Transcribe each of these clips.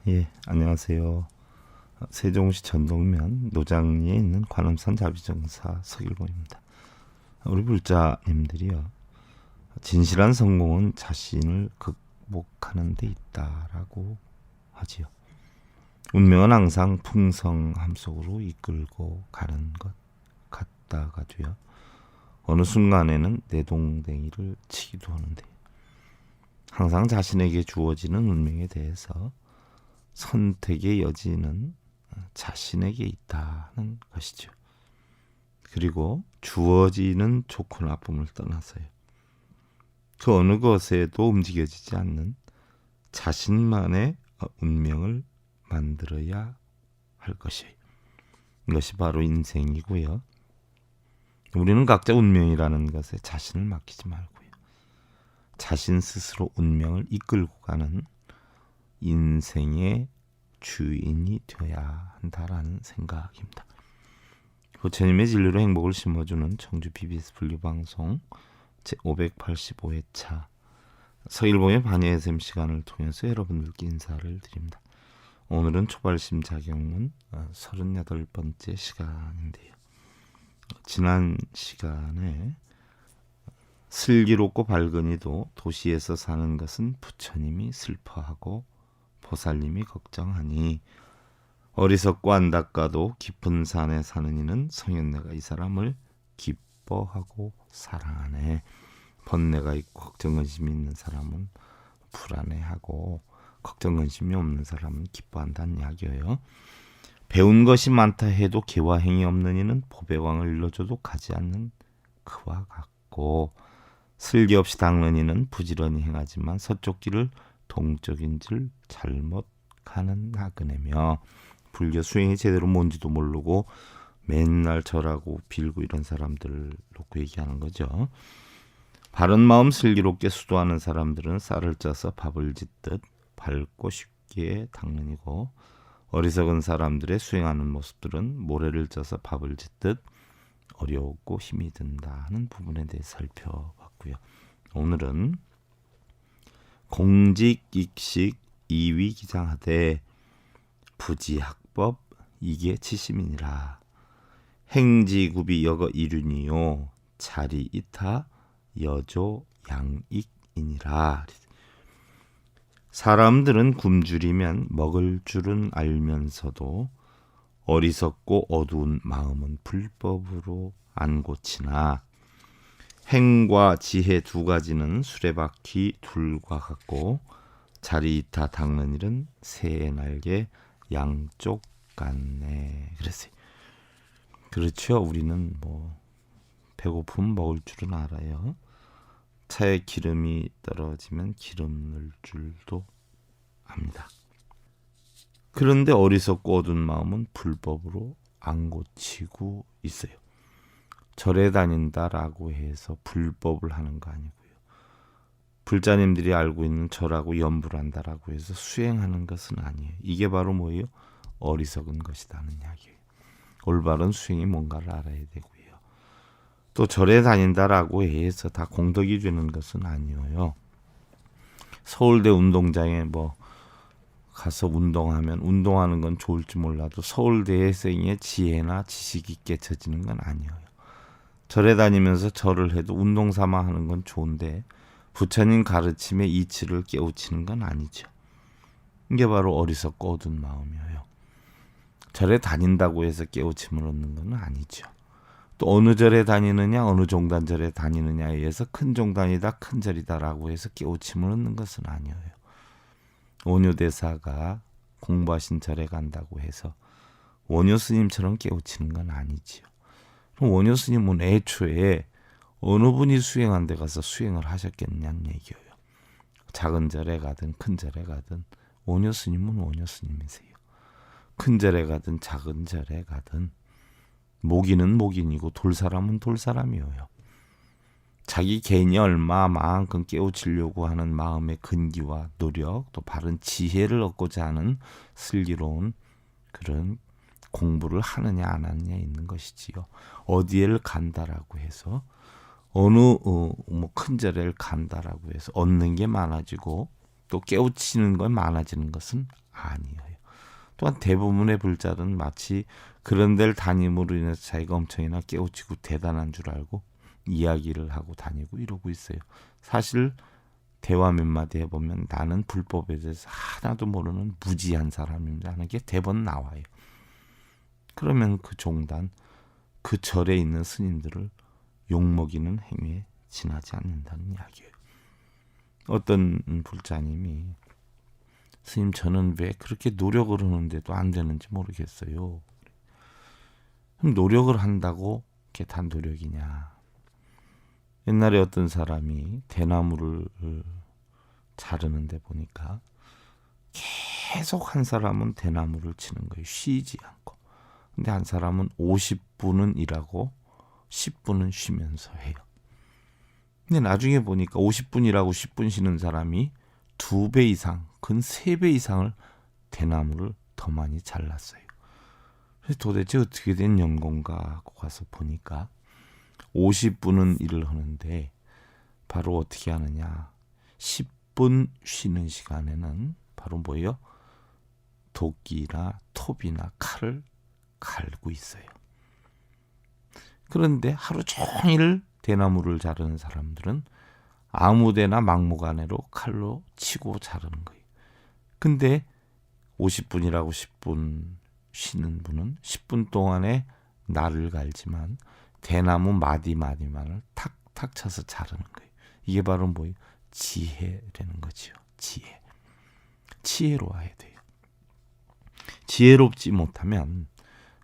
예, 안녕하세요. 세종시 전동면 노장리에 있는 관음산 자비정사 서길봉입니다. 우리 불자님들이요, 진실한 성공은 자신을 극복하는 데 있다라고 하지요. 운명은 항상 풍성함 속으로 이끌고 가는 것 같다가도요, 어느 순간에는 내동댕이를 치기도 하는데, 항상 자신에게 주어지는 운명에 대해서 선택의 여지는 자신에게 있다는 것이죠. 그리고 주어지는 좋고 나쁨을 떠나서요, 그 어느 것에도 움직여지지 않는 자신만의 운명을 만들어야 할 것이에요. 이것이 바로 인생이고요. 우리는 각자 운명이라는 것에 자신을 맡기지 말고요, 자신 스스로 운명을 이끌고 가는 인생의 주인이 되어야 한다라는 생각입니다. 부처님의 진리로 행복을 심어주는 청주 BBS 분류방송 제585회차 서일봉의 반야 SM 시간을 통해서 여러분들께 인사를 드립니다. 오늘은 초발심 작용문 38번째 시간인데요. 지난 시간에 슬기롭고 밝은 이도 도시에서 사는 것은 부처님이 슬퍼하고 보살님이 걱정하니, 어리석고 안닦아도 깊은 산에 사는 이는 성현내가 이 사람을 기뻐하고 사랑하네. 번뇌가 있고 걱정근심이 있는 사람은 불안해하고, 걱정근심이 없는 사람은 기뻐한다는 이야기예요. 배운 것이 많다 해도 개화행이 없는 이는 보배왕을 일러줘도 가지 않는 그와 같고, 슬기 없이 닦는 이는 부지런히 행하지만 서쪽 길을 동쪽인 줄 잘못 가는 나그네며, 불교 수행이 제대로 뭔지도 모르고 맨날 절하고 빌고 이런 사람들 놓고 얘기하는 거죠. 바른 마음 슬기롭게 수도하는 사람들은 쌀을 쪄서 밥을 짓듯 밝고 쉽게 닦는 이고, 어리석은 사람들의 수행하는 모습들은 모래를 쪄서 밥을 짓듯 어려웠고 힘이 든다는 부분에 대해 살펴봤고요. 오늘은 공직익식 이위기장하되 부지학법 이게 치심이니라. 행지구비 여거 이륜이요 자리이타 여조 양익이니라. 사람들은 굶주리면 먹을 줄은 알면서도 어리석고 어두운 마음은 불법으로 안 고치나, 행과 지혜 두 가지는 수레바퀴 둘과 같고 자리이타 닦는 일은 새의 날개 양쪽 같네. 그랬어요. 그렇죠. 우리는 배고프면 먹을 줄은 알아요. 차에 기름이 떨어지면 기름 넣을 줄도 압니다. 그런데 어리석고 어두운 마음은 불법으로 안 고치고 있어요. 절에 다닌다라고 해서 불법을 하는 거 아니고요. 불자님들이 알고 있는 절하고 염불 한다라고 해서 수행하는 것은 아니에요. 이게 바로 뭐예요? 어리석은 것이다는 이야기예요. 올바른 수행이 뭔가를 알아야 되고요. 또 절에 다닌다라고 해서 다 공덕이 되는 것은 아니에요. 서울대 운동장에 가서 운동하면 운동하는 건 좋을지 몰라도 서울대생의 지혜나 지식이 깨쳐지는 건 아니에요. 절에 다니면서 절을 해도 운동 삼아 하는 건 좋은데 부처님 가르침의 이치를 깨우치는 건 아니죠. 이게 바로 어리석고 어두운 마음이에요. 절에 다닌다고 해서 깨우침을 얻는 건 아니죠. 또 어느 절에 다니느냐, 어느 종단절에 다니느냐에 의해서 큰 종단이다, 큰 절이다라고 해서 깨우침을 얻는 것은 아니에요. 원효대사가 공부하신 절에 간다고 해서 원효 스님처럼 깨우치는 건 아니지요. 그럼 원효 스님은 애초에 어느 분이 수행한 데 가서 수행을 하셨겠냐는 얘기예요. 작은 절에 가든 큰 절에 가든 원효 스님은 원효 스님이세요. 큰 절에 가든 작은 절에 가든 목인은 목인이고 돌사람은 돌사람이에요. 자기 개인이 얼마만큼 깨우치려고 하는 마음의 근기와 노력, 또 바른 지혜를 얻고자 하는 슬기로운 그런 공부를 하느냐 안 하느냐 있는 것이지요. 어디를 간다라고 해서 어느 큰 절에를 간다라고 해서 얻는 게 많아지고 또 깨우치는 건 많아지는 것은 아니에요. 또한 대부분의 불자는 마치 그런 데를 다님으로 인해서 자기가 엄청이나 깨우치고 대단한 줄 알고 이야기를 하고 다니고 이러고 있어요. 사실 대화 몇 마디 해보면 나는 불법에 대해서 하나도 모르는 무지한 사람입니다 하는 게 대번 나와요. 그러면 그 종단, 그 절에 있는 스님들을 욕먹이는 행위에 지나지 않는다는 이야기예요. 어떤 불자님이 스님 저는 왜 그렇게 노력을 하는데도 안 되는지 모르겠어요. 그럼 노력을 한다고 그게 다 노력이냐. 옛날에 어떤 사람이 대나무를 자르는데 보니까 계속 한 사람은 대나무를 치는 거예요. 쉬지 않고. 근데 한 사람은 50분은 일하고 10분은 쉬면서 해요. 근데 나중에 보니까 50분 일하고 10분 쉬는 사람이 2배 이상, 근 3배 이상을 대나무를 더 많이 잘랐어요. 그래서 도대체 어떻게 된 연건가 하고 가서 보니까 50분은 일을 하는데 바로 어떻게 하느냐. 10분 쉬는 시간에는 바로 뭐예요? 도끼나 톱이나 칼을 갈고 있어요. 그런데 하루 종일 대나무를 자르는 사람들은 아무데나 막무가내로 칼로 치고 자르는 거예요. 근데 50분이라고 10분 쉬는 분은 10분 동안에 날을 갈지만 대나무 마디마디만을 탁탁 쳐서 자르는 거예요. 이게 바로 뭐예요? 지혜라는 거죠. 지혜. 지혜로워야 돼요. 지혜롭지 못하면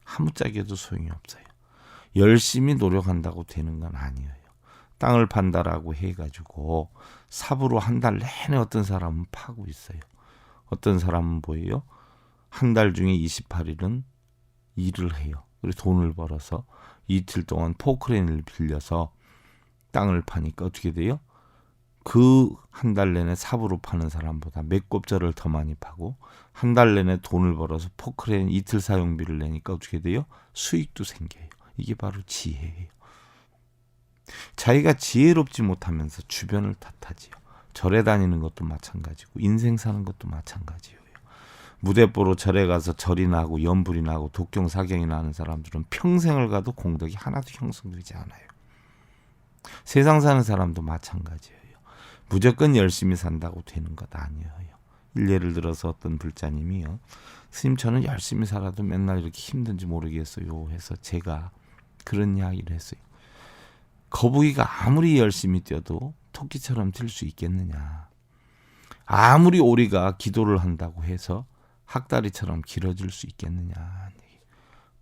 아무짝에도 소용이 없어요. 열심히 노력한다고 되는 건 아니에요. 땅을 판다라고 해가지고 삽으로 한 달 내내 어떤 사람은 파고 있어요. 어떤 사람은 뭐예요? 한 달 중에 28일은 일을 해요. 그리고 돈을 벌어서 이틀 동안 포크레인을 빌려서 땅을 파니까 어떻게 돼요? 그 한 달 내내 삽으로 파는 사람보다 몇 곱절을 더 많이 파고 한 달 내내 돈을 벌어서 포크레인 이틀 사용비를 내니까 어떻게 돼요? 수익도 생겨요. 이게 바로 지혜예요. 자기가 지혜롭지 못하면서 주변을 탓하지요. 절에 다니는 것도 마찬가지고 인생 사는 것도 마찬가지예요. 무대뽀로 절에 가서 절이나 하고 연불이나 하고 독경사경이나 하는 사람들은 평생을 가도 공덕이 하나도 형성되지 않아요. 세상 사는 사람도 마찬가지예요. 무조건 열심히 산다고 되는 것 아니에요. 예를 들어서 어떤 불자님이요. 스님 저는 열심히 살아도 맨날 이렇게 힘든지 모르겠어요 해서 제가 그런 이야기를 했어요. 거북이가 아무리 열심히 뛰어도 토끼처럼 뛸 수 있겠느냐. 아무리 오리가 기도를 한다고 해서 학다리처럼 길어질 수 있겠느냐.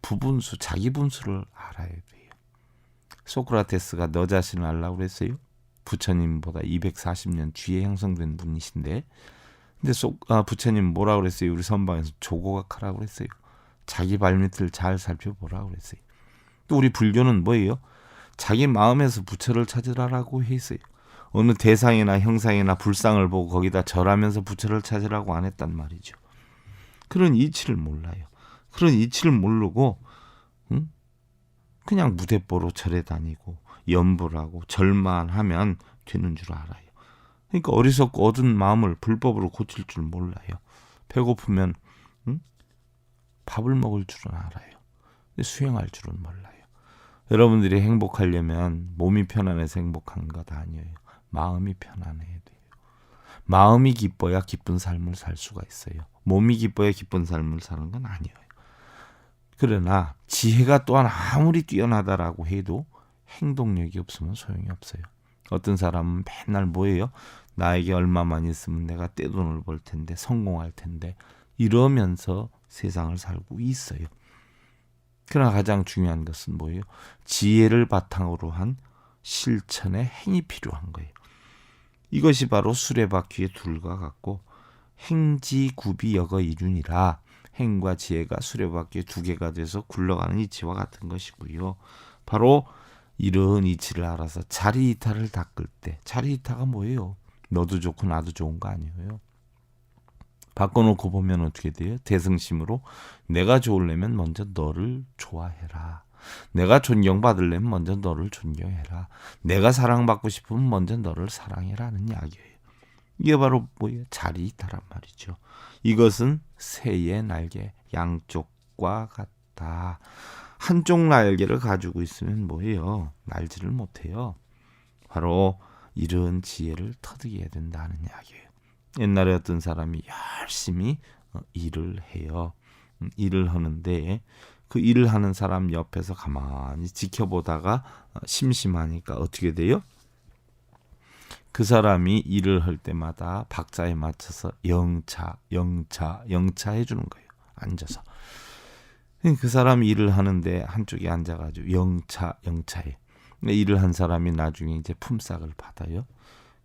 부분수, 자기 분수를 알아야 돼요. 소크라테스가 너 자신을 알라고 그랬어요. 부처님보다 240년 뒤에 형성된 분이신데 근데 부처님 뭐라고 그랬어요? 우리 선방에서 조고각하라고 그랬어요. 자기 발밑을 잘 살펴보라고 그랬어요. 또 우리 불교는 뭐예요? 자기 마음에서 부처를 찾으라고 했어요. 어느 대상이나 형상이나 불상을 보고 거기다 절하면서 부처를 찾으라고 안 했단 말이죠. 그런 이치를 몰라요. 그런 이치를 모르고 그냥 무대뽀로 절에 다니고 연불하고 절만 하면 되는 줄 알아요. 그러니까 어리석고 얻은 마음을 불법으로 고칠 줄 몰라요. 배고프면 밥을 먹을 줄은 알아요. 수행할 줄은 몰라요. 여러분들이 행복하려면 몸이 편안해서 행복한 것 아니에요. 마음이 편안해야 돼요. 마음이 기뻐야 기쁜 삶을 살 수가 있어요. 몸이 기뻐야 기쁜 삶을 사는 건 아니에요. 그러나 지혜가 또한 아무리 뛰어나다라고 해도 행동력이 없으면 소용이 없어요. 어떤 사람은 맨날 뭐예요? 나에게 얼마만 있으면 내가 떼돈을 벌 텐데 성공할 텐데 이러면서 세상을 살고 있어요. 그러나 가장 중요한 것은 뭐예요? 지혜를 바탕으로 한 실천의 행이 필요한 거예요. 이것이 바로 수레바퀴의 둘과 같고 행지구비여거 이륜이라 행과 지혜가 수레바퀴의 두 개가 돼서 굴러가는 이치와 같은 것이고요. 바로 이런 이치를 알아서 자리이탈을 닦을 때 자리이탈가 뭐예요? 너도 좋고 나도 좋은 거 아니에요. 바꿔놓고 보면 어떻게 돼요? 대승심으로 내가 좋으려면 먼저 너를 좋아해라. 내가 존경받으려면 먼저 너를 존경해라. 내가 사랑받고 싶으면 먼저 너를 사랑해라는 이야기예요. 이게 바로 뭐예요? 자리이다란 말이죠. 이것은 새의 날개 양쪽과 같다. 한쪽 날개를 가지고 있으면 뭐예요? 날지를 못해요. 바로 이런 지혜를 터득해야 된다는 이야기예요. 옛날에 어떤 사람이 열심히 일을 해요. 일을 하는데 그 일을 하는 사람 옆에서 가만히 지켜보다가 심심하니까 어떻게 돼요? 그 사람이 일을 할 때마다 박자에 맞춰서 영차 해주는 거예요. 앉아서. 그 사람이 일을 하는데 한쪽에 앉아가지고 영차해. 일을 한 사람이 나중에 이제 품삯을 받아요.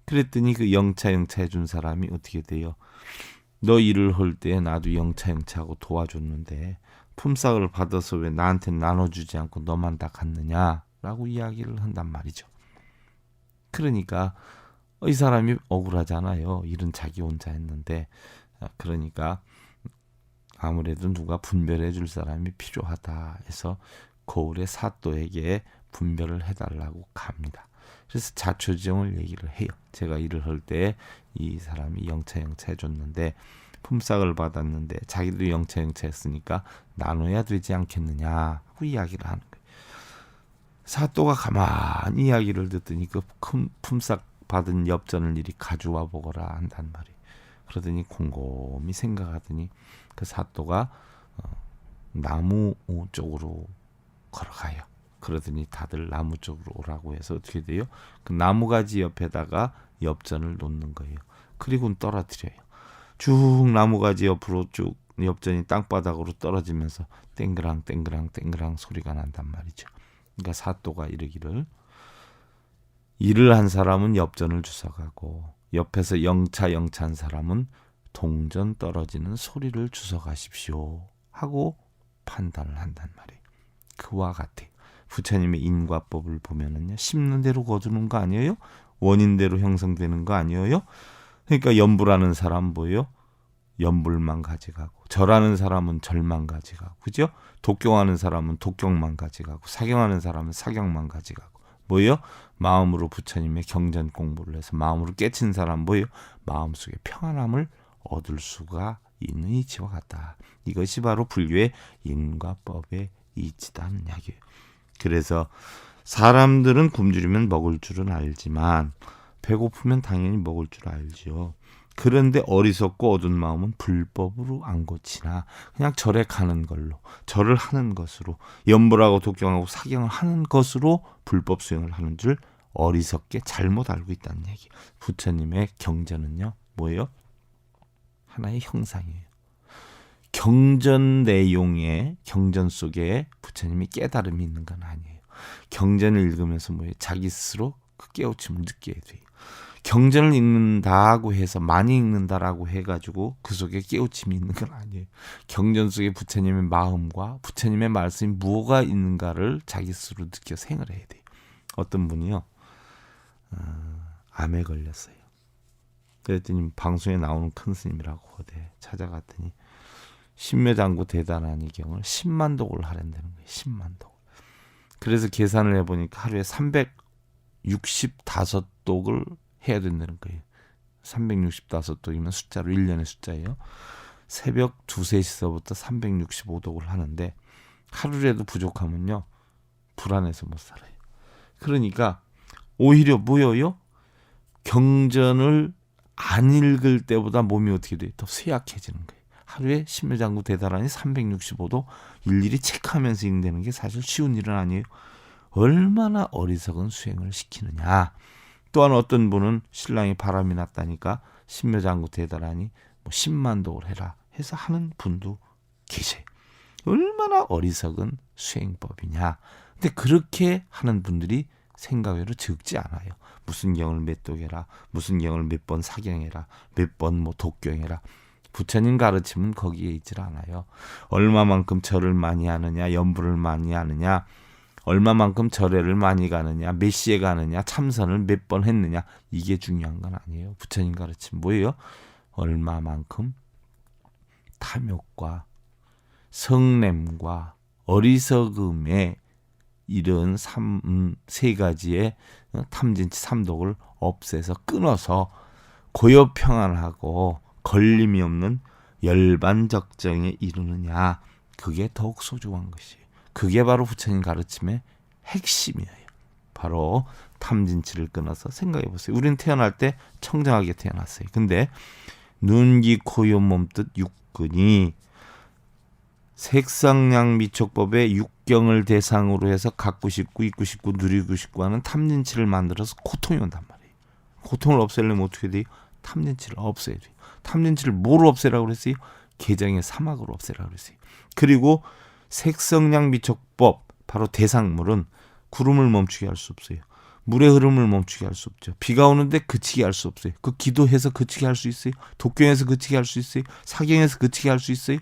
그랬더니 그 영차 해준 사람이 어떻게 돼요? 너 일을 할 때 나도 영차하고 도와줬는데 품삯을 받아서 왜 나한테 나눠주지 않고 너만 다 갖느냐라고 이야기를 한단 말이죠. 그러니까 이 사람이 억울하잖아요. 일은 자기 혼자 했는데. 그러니까 아무래도 누가 분별해 줄 사람이 필요하다 해서 거울의 사또에게 분별을 해달라고 갑니다. 그래서 자초지종을 얘기를 해요. 제가 일을 할 때 이 사람이 영차 해줬는데 품삯을 받았는데 자기도 영차 했으니까 나눠야 되지 않겠느냐 그 이야기를 하는 거예요. 사또가 가만히 이야기를 듣더니 그 큰 품삯 받은 엽전을 이리 가져와 보거라 한단 말이에요. 그러더니 곰곰이 생각하더니 그 사또가 나무 쪽으로 걸어가요. 그러더니 다들 나무 쪽으로 오라고 해서 어떻게 돼요? 그 나무가지 옆에다가 엽전을 놓는 거예요. 그리고는 떨어뜨려요. 쭉 나무가지 옆으로 쭉 엽전이 땅바닥으로 떨어지면서 땡그랑 소리가 난단 말이죠. 그러니까 사또가 이르기를 일을 한 사람은 엽전을 주워가고 옆에서 영차한 사람은 동전 떨어지는 소리를 주워가십시오 하고 판단을 한단 말이에요. 그와 같아. 부처님의 인과법을 보면은요, 심는 대로 거두는 거 아니에요? 원인대로 형성되는 거 아니에요? 그러니까 염불하는 사람 뭐예요? 염불만 가져가고, 절하는 사람은 절만 가져가고, 그죠? 독경하는 사람은 독경만 가져가고, 사경하는 사람은 사경만 가져가고, 뭐예요? 마음으로 부처님의 경전 공부를 해서 마음으로 깨친 사람 뭐예요? 마음속에 평안함을 얻을 수가 있는 이치와 같다. 이것이 바로 불교의 인과법의 이치다는 이야기예요. 그래서 사람들은 굶주리면 먹을 줄은 알지만 배고프면 당연히 먹을 줄 알죠. 그런데 어리석고 어두운 마음은 불법으로 안 고치나 그냥 절에 가는 걸로, 절을 하는 것으로, 염불하고 독경하고 사경을 하는 것으로 불법 수행을 하는 줄 어리석게 잘못 알고 있다는 얘기. 부처님의 경전은요, 뭐예요? 하나의 형상이에요. 경전 내용의 경전 속에 부처님이 깨달음이 있는 건 아니에요. 경전을 읽으면서 뭐예요? 자기 스스로 그 깨우침을 느껴야 돼요. 경전을 읽는다고 해서 많이 읽는다라고 해가지고 그 속에 깨우침이 있는 건 아니에요. 경전 속에 부처님의 마음과 부처님의 말씀이 뭐가 있는가를 자기 스스로 느껴서 행을 해야 돼요. 어떤 분이요, 암에 걸렸어요. 그랬더니 방송에 나오는 큰 스님이라고 어디 찾아갔더니 신묘장구 대단하니경을 10만 독을 하란다는 거예요. 10만 독. 그래서 계산을 해보니까 하루에 365독을 해야 된다는 거예요. 365독이면 숫자로 1년의 숫자예요. 새벽 2, 3시서부터 365독을 하는데 하루라도 부족하면요, 불안해서 못 살아요. 그러니까 오히려 뭐예요? 경전을 안 읽을 때보다 몸이 어떻게 돼요? 더 쇠약해지는 거예요. 하루에 신묘장구 대단하니 365도 일일이 체크하면서 읽는 게 사실 쉬운 일은 아니에요. 얼마나 어리석은 수행을 시키느냐. 또한 어떤 분은 신랑이 바람이 났다니까 신묘장구 대단하니 10만 독을 해라 해서 하는 분도 계세요. 얼마나 어리석은 수행법이냐. 근데 그렇게 하는 분들이 생각외로 적지 않아요. 무슨 경을 몇 독해라, 무슨 경을 몇 번 사경해라, 몇 번 뭐 독경해라. 부처님 가르침은 거기에 있질 않아요. 얼마만큼 절을 많이 하느냐, 염불을 많이 하느냐, 얼마만큼 절회를 많이 가느냐, 몇 시에 가느냐, 참선을 몇 번 했느냐, 이게 중요한 건 아니에요. 부처님 가르침 뭐예요? 얼마만큼 탐욕과 성냄과 어리석음에 이런 세 가지의 탐진치 삼독을 없애서 끊어서 고요평안하고 걸림이 없는 열반적정에 이르느냐, 그게 더욱 소중한 것이에요. 그게 바로 부처님 가르침의 핵심이에요. 바로 탐진치를 끊어서 생각해 보세요. 우리는 태어날 때 청정하게 태어났어요. 근데 눈, 귀, 코, 요, 몸뜻 육근이 색상량 미촉법의 육경을 대상으로 해서 갖고 싶고 있고 싶고 누리고 싶고 하는 탐진치를 만들어서 고통이 온단 말이에요. 고통을 없애려면 어떻게 돼요? 탐진치를 없애야 돼요. 탐진치를 뭐로 없애라고 그랬어요? 개정의 사막으로 없애라고 그랬어요. 그리고 색성량 미촉법, 바로 대상물은 구름을 멈추게 할 수 없어요. 물의 흐름을 멈추게 할 수 없죠. 비가 오는데 그치게 할 수 없어요. 그 기도해서 그치게 할 수 있어요? 독경에서 그치게 할 수 있어요? 사경에서 그치게 할 수 있어요?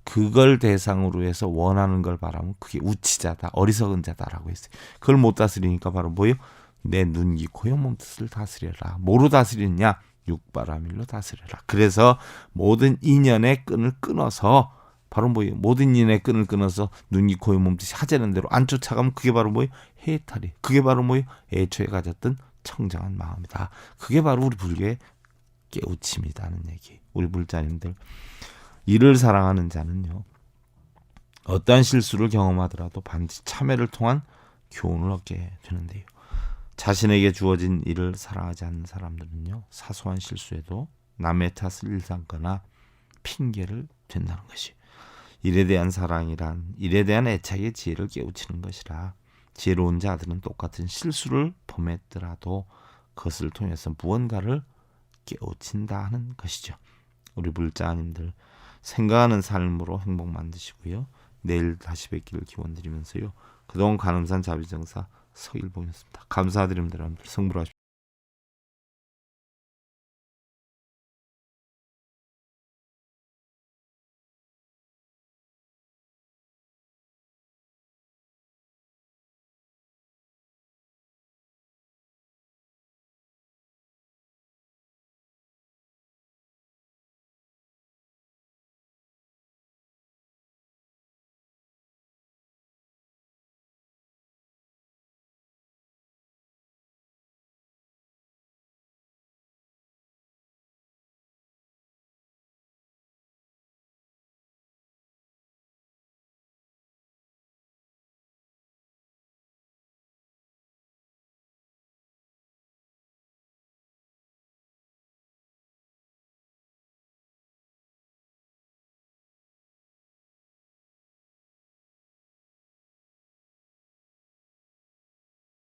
그걸 대상으로 해서 원하는 걸 바라면 그게 우치자다, 어리석은 자다라고 했어요. 그걸 못 다스리니까 바로 뭐예요? 내 눈, 귀, 코, 요, 몸뜻을 다스려라. 뭐로 다스리느냐? 육바라밀로 다스려라. 그래서 모든 인연의 끈을 끊어서 바로 뭐예요? 모든 인연의 끈을 끊어서 눈, 귀, 코, 요, 몸뜻이 하자는 대로 안 쫓아가면 그게 바로 뭐예요? 해탈이. 그게 바로 뭐예요? 애초에 가졌던 청정한 마음이다. 그게 바로 우리 불교의 깨우침이다는 얘기. 우리 불자님들, 이를 사랑하는 자는요, 어떠한 실수를 경험하더라도 반드시 참회를 통한 교훈을 얻게 되는데요. 자신에게 주어진 일을 사랑하지 않는 사람들은요, 사소한 실수에도 남의 탓을 일삼거나 핑계를 댄다는 것이, 일에 대한 사랑이란 일에 대한 애착의 지혜를 깨우치는 것이라, 지혜로운 자들은 똑같은 실수를 범했더라도 그것을 통해서 무언가를 깨우친다 하는 것이죠. 우리 불자님들, 생각하는 삶으로 행복 만드시고요. 내일 다시 뵙기를 기원드리면서요. 그동안 관음산 자비정사 서일봉이었습니다. 감사드립니다. 여러분들 성불하십시오.